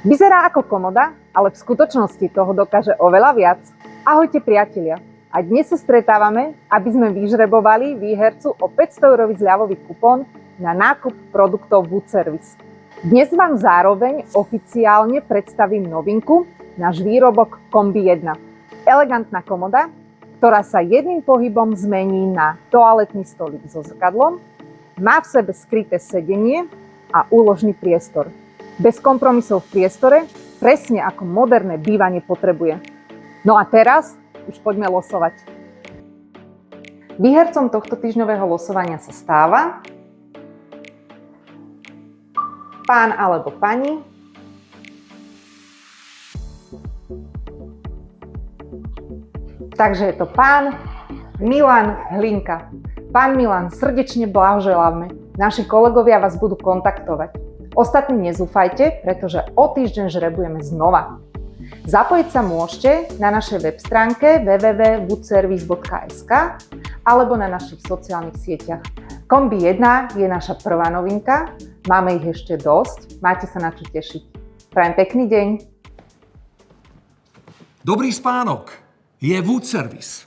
Vyzerá ako komoda, ale v skutočnosti toho dokáže oveľa viac. Ahojte priatelia, a dnes sa stretávame, aby sme vyžrebovali výhercu o 500 € zľavový kupón na nákup produktov Wood Service. Dnes vám zároveň oficiálne predstavím novinku, náš výrobok Kombi 1. Elegantná komoda, ktorá sa jedným pohybom zmení na toaletný stolík so zrkadlom, má v sebe skryté sedenie a úložný priestor. Bez kompromisov v priestore, presne ako moderné bývanie potrebuje. No a teraz už poďme losovať. Výhercom tohto týždňového losovania sa stáva pán alebo pani, takže je to pán Milan Hlinka. Pán Milan, srdečne blahoželáme. Naši kolegovia vás budú kontaktovať. Ostatní nezúfajte, pretože o týždeň žrebujeme znova. Zapojiť sa môžete na našej web stránke www.woodservice.sk alebo na našich sociálnych sieťach. Kombi 1 je naša prvá novinka, máme ich ešte dosť, máte sa na čo tešiť. Prajem pekný deň. Dobrý spánok je Wood Service.